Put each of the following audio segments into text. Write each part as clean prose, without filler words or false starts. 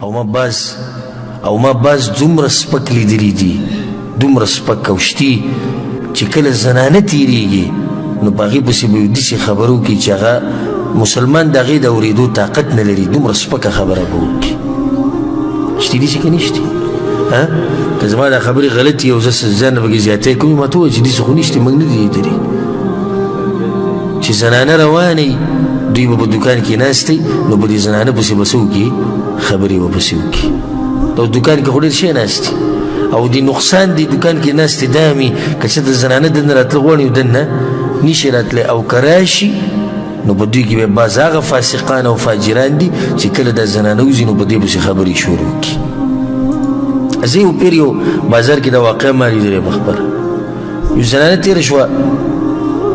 او ما باز دومره سپک لیدلی دي دومره سپک او شتي چې کله زنانه تیریږي نو په هغې پسې به یو داسې خبره وکړي چې هغه مسلمان د هغې د اورېدو طاقت نه لري دومره سپکه خبره به وکړي شتي داسې که نشتي که زما دا خبرې غلطي او زه ځان نه پکې زیاتی کوم ما ته ووایه چې داسې خو نشتې موږ نه دي لیدلي چې زنانه روانې دوی به په دوکان کې ناستئ نو به دې زنانه پسې به څه وکړي خبرې به پسې وکړي او دوکان کې خو ډېر شی ناستي او د نقصان دی دوکان کې ناستې دا مې که څه د زنانه دننه راتله غواړي دننه نشي راتلی او که راشي نو په دوی کې به بعض هغه فاسقان او فاجران دي چې کله دا زنانه وځي نو په دې پسې خبرې شروع کړي زه یو پیر یو بازار کې دا واقعه ما لیدلې په خبره یو زنانه تېره شوه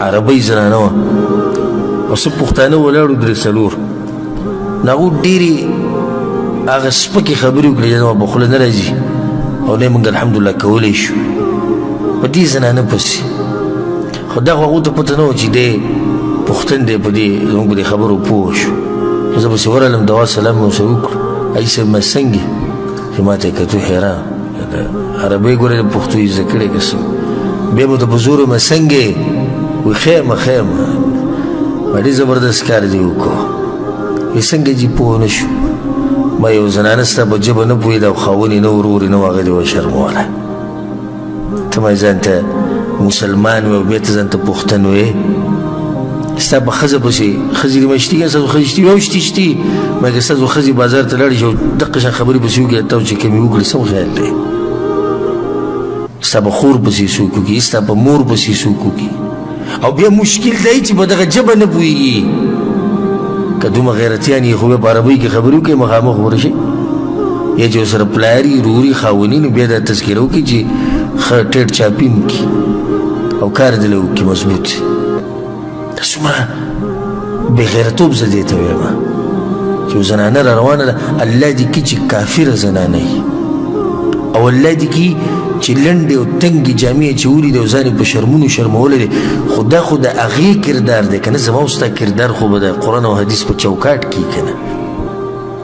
عربۍ زنانه وه او څه پښتانه ولاړو درې څلور نو هغو ډېرې هغه سپکې خبرې وکړې زما په خوله نه راځي او نه یې موږ الحمدلله کولی شو په دې زنانه پسې خو دا خو هغو ته پته نه وه چې دی پښتون دی په دې زموږ په دې خبرو پوه شو زه پسې ورغلم دوا سلام مې ورسره وکړو ای صاحب ما څنګه چې ما ته یې کتو حیران عربۍ ګورې د پښتو یې زده کړې که څه بیا به ته په زور ما څنګه وی خیمه ما ډېر زبردست کار دی وکړو وی څنګه جي پوه نه شو ما یو زنانه ستا په ژبه نه پوهېده او خاوند یې نه ورور یې نه و هغه دې وشرموله ته ما ځان ته مسلمان وې او بیا ته ځان ته پښتون وې ستا په ښځه پسې ښځې دې ما شتي که ستاسو ښځې شتي او شتي ما که ستاسو ښځې بازار ته لاړې شي او دقه شان خبرې پسې وکړي تا چې کمې وکړي څه خیال دی ستا په خور پسې څوک وکړي ستا په مور پسې څوک وکړي او بیا مشکل دی چې په دغه ژبه نه پوهېږي که دومره غیرتیان یې خو بیا په عربۍ کې خبرې وکړي مخامخ ورشي یا چې ورسره پلاري روري خاوني نو بیا دا تذکره وکړي چې ښه ټیټ چاپي وکړي او کار دې له وکړي مضبوط دا څومره بې غیرتوب زه دې ته وایم چې یو زنانه را روانه ده الله دې کړي چې کافره زنانه وي او الله دې کړي چې لنډې او تنګې جامې اچولي دي او ځان یې په شرمونو شرمولی دی خو دا خو د هغې کردار دی که نه زما او ستا کردار خو به د قرآن او حدیث په چوکاټ کې که نه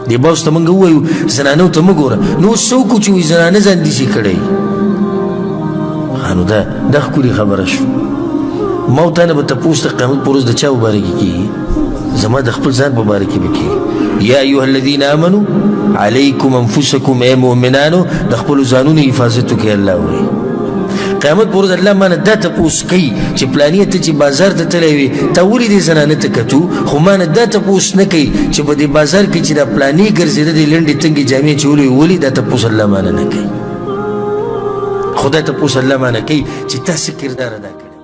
دې باز ته موږ ووایو زنانو ته مه ګوره نو اوس څه وکړو چې وایي زنانه ځان داسې کړی نو دا ښکلې خبره شو ما او تا نه به تپوس د قیامت په ورځ د چا په باره کې کېږي زما د خپل ځان په باره کې به کېږي یا ایها الذین آمنو علیکم انفسکم ای مؤمنانو د خپلو ځانونو حفاظت وکړئ الله وایي قیامت په ورځ الله مانه دا تپوس کوي چې پلانیه ته چې بازار ته تللی وې تا ولې دې زنانه ته کتو خو مانه دا تپوس نه کوي چې په دې بازار کې چې دا پلانې ګرځېده دې لنډې تنګې جامې اچولې وې ولې دا تپوس الله مانه نه کوي خو دا تپوس الله مانه کوي چې تا څه کردار ادا کړی